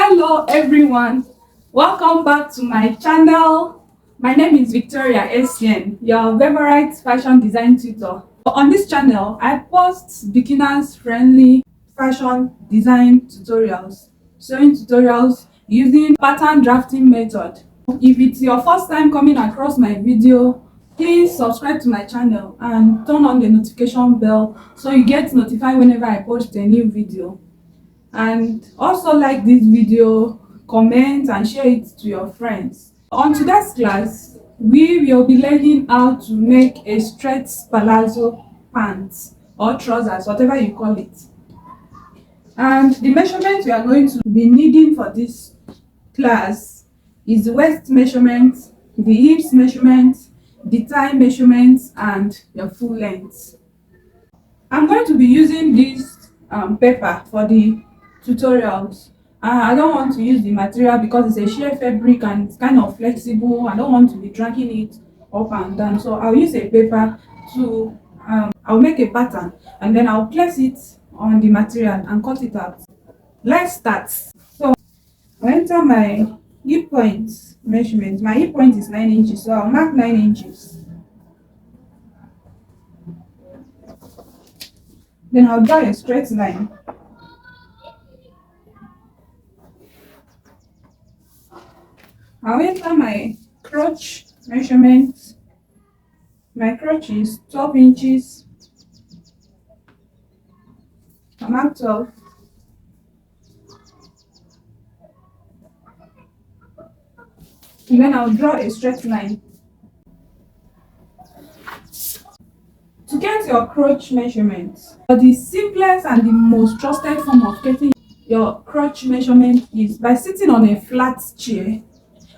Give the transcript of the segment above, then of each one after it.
Hello everyone, welcome back to my channel. My name is Victoria Essien, your favorite fashion design tutor. On this channel, I post beginners friendly fashion design tutorials, sewing tutorials using pattern drafting method. If it's your first time coming across my video, please subscribe to my channel and turn on the notification bell so you get notified whenever I post a new video. And also like this video, comment and share it to your friends. On today's class, we will be learning how to make a straight palazzo pants or trousers, whatever you call it. And the measurement we are going to be needing for this class is the waist measurement, the hips measurement, the thigh measurement, and your full length. I'm going to be using this paper for the tutorials. I don't want to use the material because it's a sheer fabric and it's kind of flexible. I don't want to be dragging it up and down, so I'll use a paper to I'll make a pattern and then I'll place it on the material and cut it out. Let's start. So I'll enter my hip point measurement. My hip point is 9 inches, so I'll mark 9 inches. Then I'll draw a straight line. I'll enter my crotch measurement. My crotch is 12 inches. I'll mark 12. And then I'll draw a straight line. To get your crotch measurement, the simplest and the most trusted form of getting your crotch measurement is by sitting on a flat chair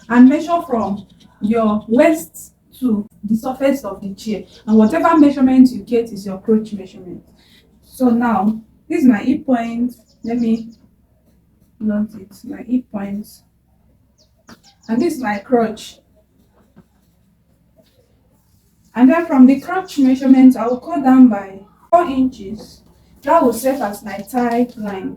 and measure from your waist to the surface of the chair, and whatever measurement you get is your crotch measurement. So now this is my hip point. Let me note it, my hip point, and this is my crotch. And then from the crotch measurement, I will cut down by 4 inches. That will serve as my thigh line.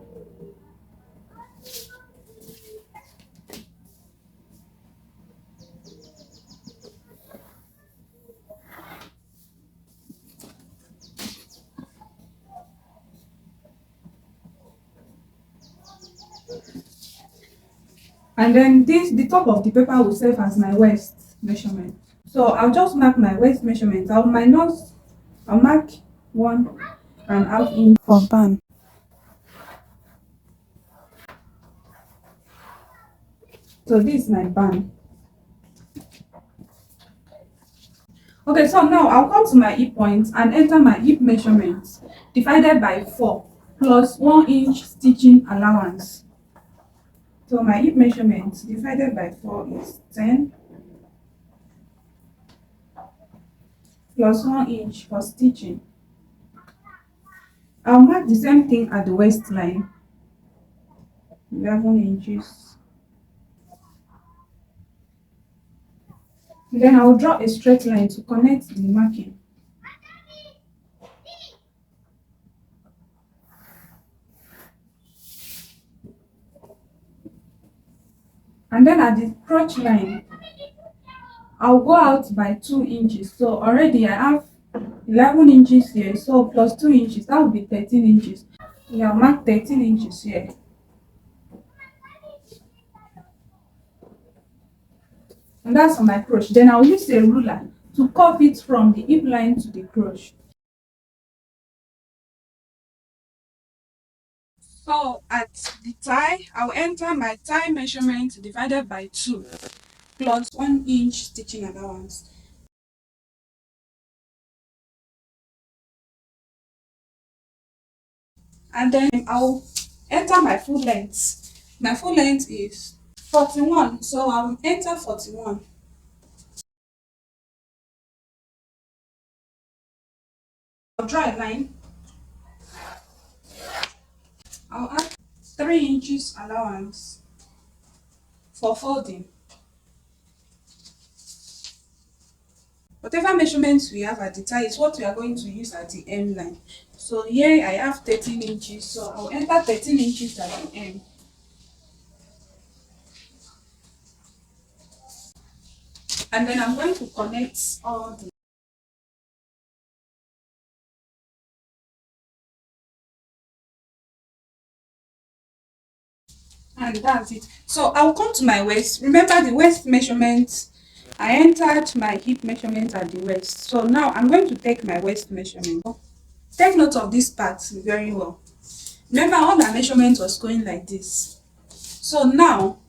And then the top of the paper will serve as my waist measurement. So I'll just mark my waist measurement. I'll mark 1.5 inch for band. So this is my band. Okay, so now I'll come to my hip point and enter my hip measurement divided by 4 plus 1 inch stitching allowance. So my hip measurement divided by 4 is 10 plus 1 inch for stitching. I'll mark the same thing at the waistline, 11 inches. Then I'll draw a straight line to connect the marking. And then at the crotch line, I'll go out by 2 inches. So already I have 11 inches here, so plus 2 inches, that will be 13 inches. Yeah, I'll mark 13 inches here. And that's for my crotch. Then I'll use a ruler to curve it from the hip line to the crotch. So at the thigh, I'll enter my thigh measurement divided by 2 plus 1 inch stitching allowance. And then I'll enter my full length. My full length is 41, so I'll enter 41. I'll draw a line. I'll add 3 inches allowance for folding. Whatever measurements we have at the thigh is what we are going to use at the hem line. So here I have 13 inches, so I'll enter 13 inches at the hem. And then I'm going to connect all the, and that's it. So I'll come to my waist. Remember the waist measurement, I entered my hip measurement at the waist. So now I'm going to take my waist measurement. Take note of this part very well. Remember all my measurement was going like this. So now,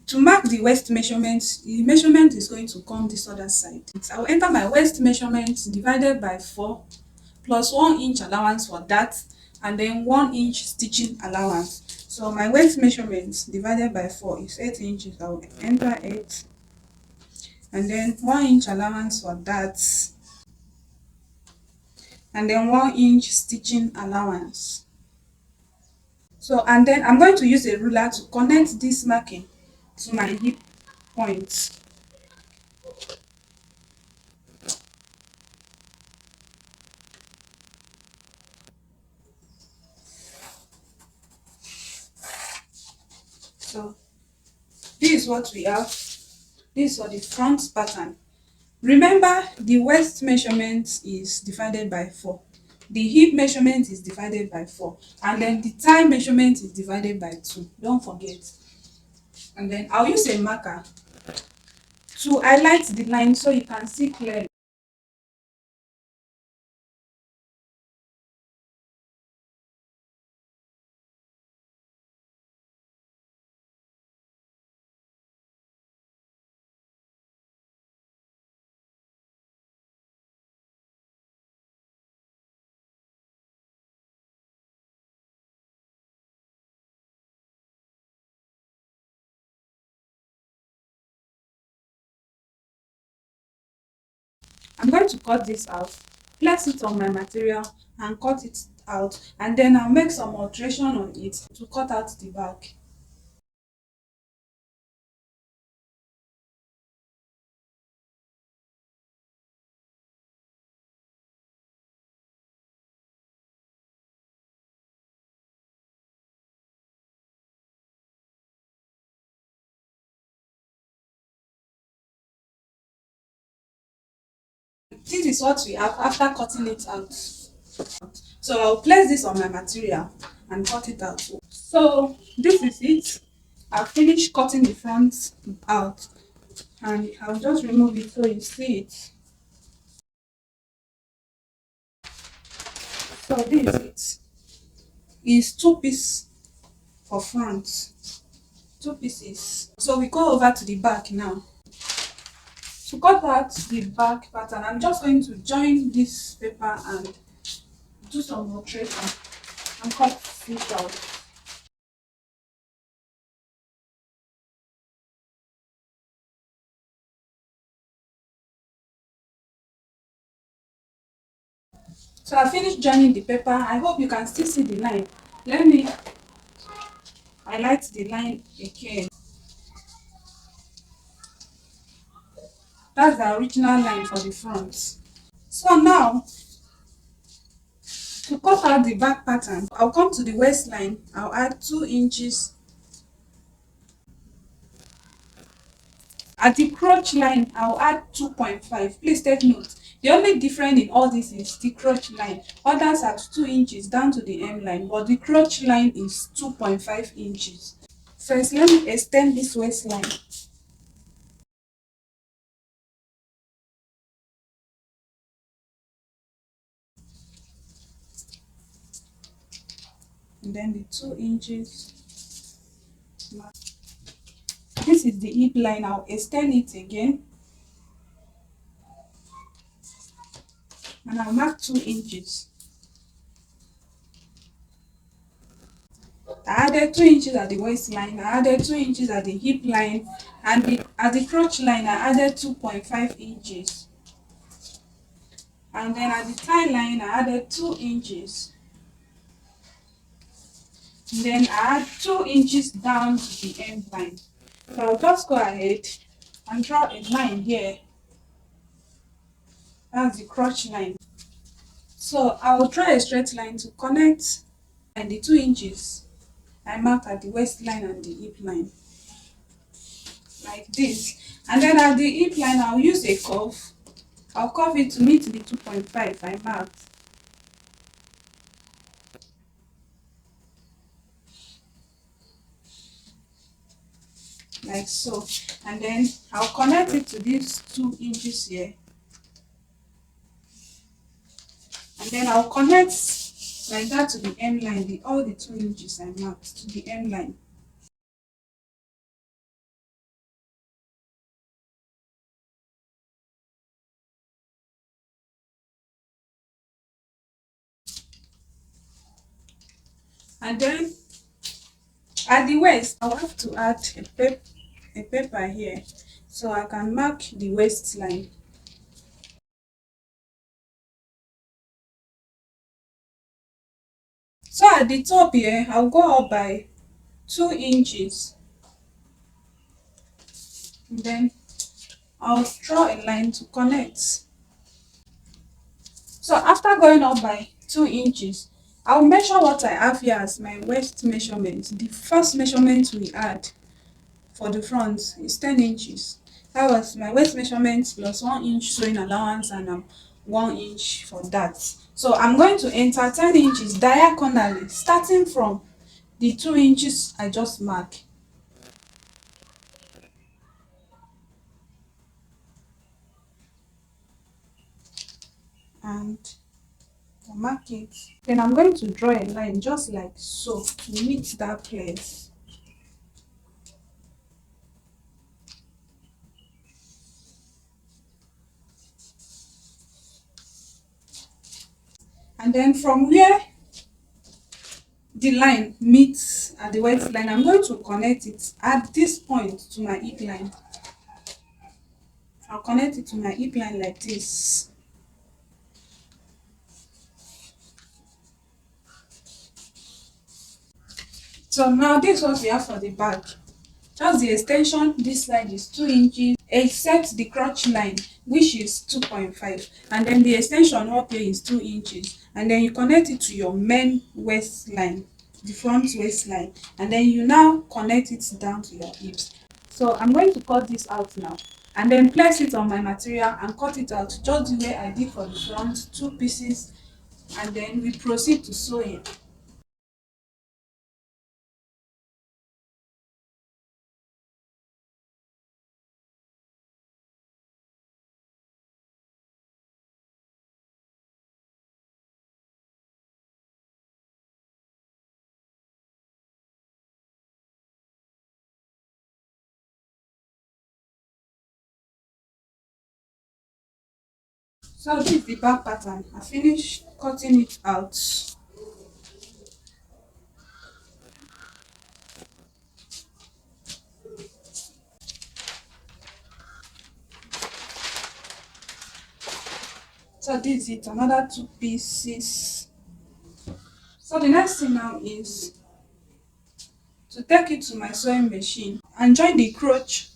to mark the waist measurement, the measurement is going to come this other side. I will enter my waist measurement divided by 4 plus 1 inch allowance for that, and then 1 inch stitching allowance. So my waist measurement divided by 4 is 8 inches. I will enter 8, and then 1 inch allowance for that, and then 1 inch stitching allowance. So, and then I'm going to use a ruler to connect this marking to my hip point. So this is what we have. This is for the front pattern. Remember, the waist measurement is divided by 4. The hip measurement is divided by 4. And then the thigh measurement is divided by 2. Don't forget. And then I'll use a marker to highlight the line so you can see clearly. I'm going to cut this out, place it on my material and cut it out, and then I'll make some alteration on it to cut out the back. This is what we have after cutting it out. So I'll place this on my material and cut it out. So this is it. I've finished cutting the front out, and I'll just remove it so you see it. So this is it. It's 2 pieces for front, 2 pieces. So we go over to the back now. To cut out the back pattern, I'm just going to join this paper and do some alteration and cut it out. So I finished joining the paper. I hope you can still see the line. Let me highlight the line again. That's the original line for the front. So now, to cut out the back pattern, I'll come to the waistline. I'll add 2 inches. At the crotch line, I'll add 2.5. Please take note. The only difference in all this is the crotch line. Others are 2 inches down to the hem line, but the crotch line is 2.5 inches. First, let me extend this waistline. And then the 2 inches. This is the hip line. I'll extend it again. And I'll mark 2 inches. I added 2 inches at the waistline, I added 2 inches at the hip line, and at the crotch line I added 2.5 inches. And then at the thigh line I added 2 inches. And then I add 2 inches down to the hem line. So I'll just go ahead and draw a line here. That's the crotch line. So I will draw a straight line to connect and the 2 inches I marked at the waistline and the hip line. like this. And then at the hip line, I'll use a curve. I'll curve it to meet the 2.5 I marked. Like so. And then I'll connect it to these 2 inches here. And then I'll connect like that to the M line, all the 2 inches I marked to the M line. And then at the waist, I'll have to add a paper here so I can mark the waistline. So at the top here, I'll go up by 2 inches. And then I'll draw a line to connect. So after going up by 2 inches, I'll measure what I have here as my waist measurement. The first measurement we add for the front is 10 inches. That was my waist measurement plus 1 inch sewing allowance and 1 inch for that. So I'm going to enter 10 inches diagonally starting from the 2 inches I just marked. And I'll mark it. Then I'm going to draw a line just like so to meet that place. And then from where the line meets at the waistline, I'm going to connect it at this point to my hip line. I'll connect it to my hip line like this. So now this is what we have for the back. Just the extension, this side is 2 inches, except the crotch line, which is 2.5. And then the extension up here is 2 inches. And then you connect it to your main waistline, the front waistline. And then you now connect it down to your hips. So I'm going to cut this out now. And then place it on my material and cut it out just the way I did for the front, 2 pieces. And then we proceed to sew it. So this is the back pattern. I finished cutting it out. So this is it, another 2 pieces. So the next thing now is to take it to my sewing machine and join the crotch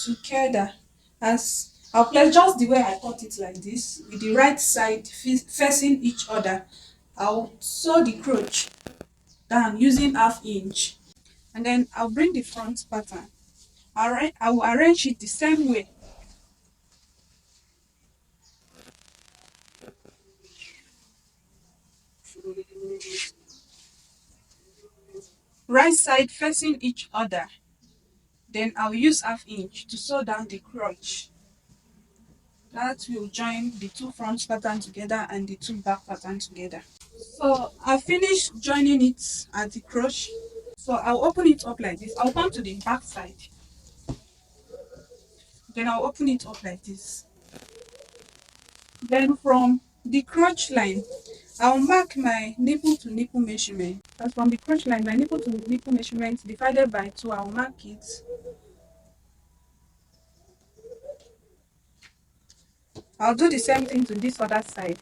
together. As I'll place just the way I cut it like this, with the right side facing each other. I'll sew the crotch down using 1/2 inch, and then I'll bring the front pattern. I will arrange it the same way. Right side facing each other. Then I'll use 1/2 inch to sew down the crotch. That will join the 2 front pattern together and the 2 back pattern together. So I finished joining it at the crotch. So I'll open it up like this. I'll come to the back side. Then I'll open it up like this. Then from the crotch line, I'll mark my nipple to nipple measurement. That's from the crotch line, my nipple to nipple measurement divided by 2. I'll mark it. I'll do the same thing to this other side.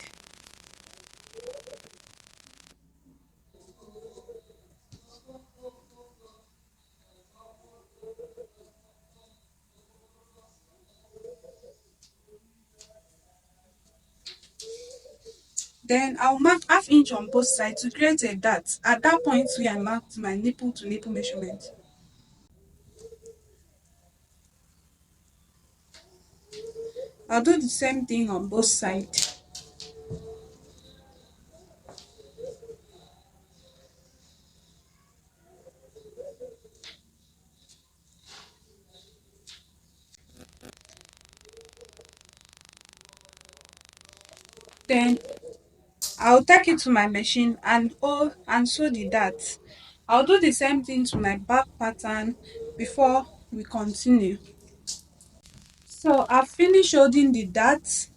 Then I'll mark 1/2 inch on both sides to create a dot. At that point where I marked my nipple to nipple measurement. I'll do the same thing on both sides. Then I'll take it to my machine and sew the darts. I'll do the same thing to my back pattern before we continue. So I've finished holding the darts.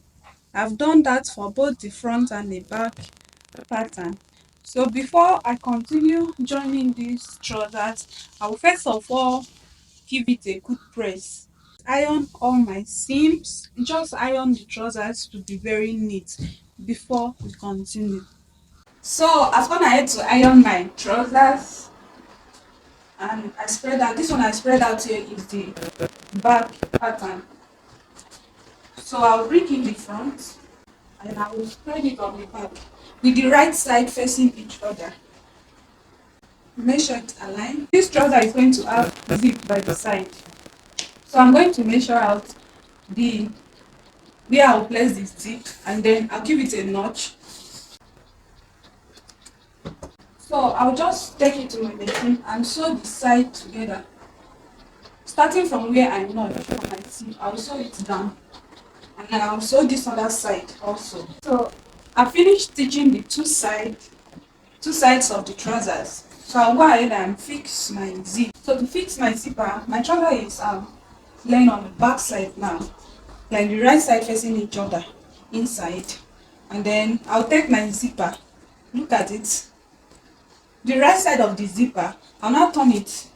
I've done that for both the front and the back pattern. So before I continue joining these trousers, I will first of all give it a good press. Iron all my seams, just iron the trousers to be very neat before we continue. So I've gone ahead to iron my trousers, and I spread out, this one I spread out here is the back pattern. So I'll bring in the front and I will spread it on the back with the right side facing each other. Make sure it's aligned. This trouser is going to have zip by the side. So I'm going to measure out the where I'll place the zip, and then I'll give it a notch. So I'll just take it to my machine and sew the side together. Starting from where I notch for my zip, I'll sew it down. And then I'll sew this other side also. So I finished stitching the two sides of the trousers. So I'll go ahead and fix my zip. So to fix my zipper, my trouser is laying on the back side now, like the right side facing each other inside. And then I'll take my zipper, look at it, the right side of the zipper, I'll now turn it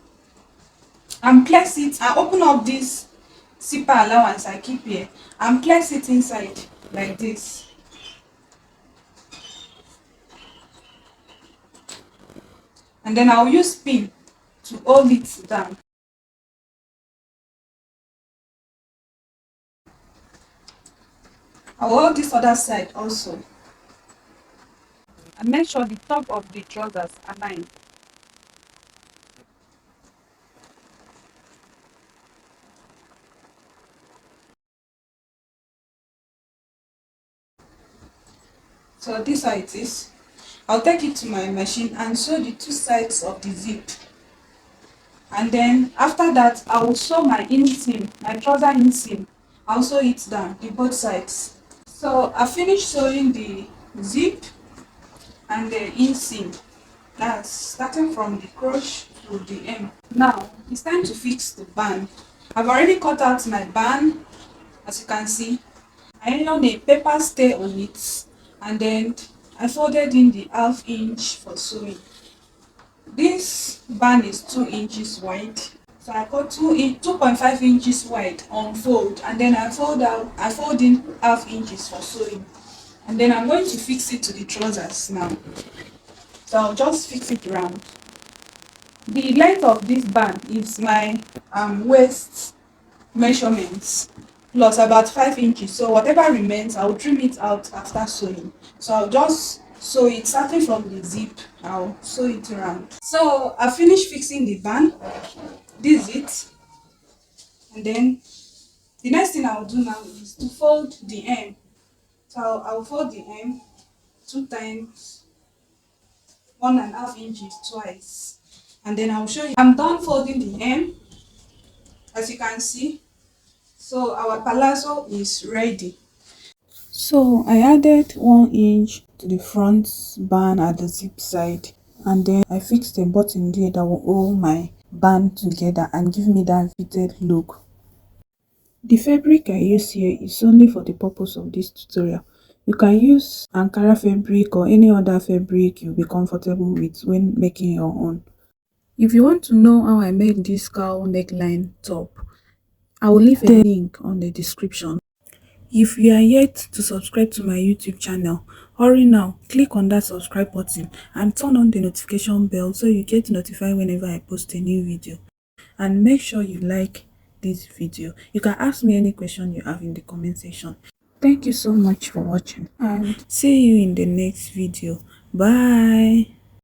and place it and open up this zipper allowance I keep here and place it inside like this. And then I'll use pin to hold it down. I'll hold this other side also. And make sure the top of the trousers align. So this is how it is. I'll take it to my machine and sew the two sides of the zip. And then after that, I will sew my inseam, my trouser inseam. I'll sew it down, the both sides. So I finished sewing the zip and the inseam. That's starting from the crotch to the hem. Now it's time to fix the band. I've already cut out my band, as you can see. I ironed a paper stay on it, and then I folded in the 1/2 inch for sewing. This band is 2 inches wide, so I cut 2.5 inches wide on fold, and then I fold in 1/2 inches for sewing. And then I'm going to fix it to the trousers now. So I'll just fix it round. The length of this band is my waist measurements plus about 5 inches. So whatever remains, I'll trim it out after sewing. So I'll just sew it starting from the zip. I'll sew it around. So I finished fixing the band. This is it. And then the next thing I'll do now is to fold the hem. So I'll fold the hem 2 times 1.5 inches twice. And then I'll show you. I'm done folding the hem, as you can see. So our palazzo is ready. So I added 1 inch to the front band at the zip side, and then I fixed a button there that will hold my band together and give me that fitted look. The fabric I use here is only for the purpose of this tutorial. You can use Ankara fabric or any other fabric you'll be comfortable with when making your own. If you want to know how I made this cowl neckline top, I will leave a link on the description. If you are yet to subscribe to my YouTube channel, hurry now, click on that subscribe button and turn on the notification bell so you get notified whenever I post a new video. And make sure you like this video. You can ask me any question you have in the comment section. Thank you so much for watching and see you in the next video. Bye.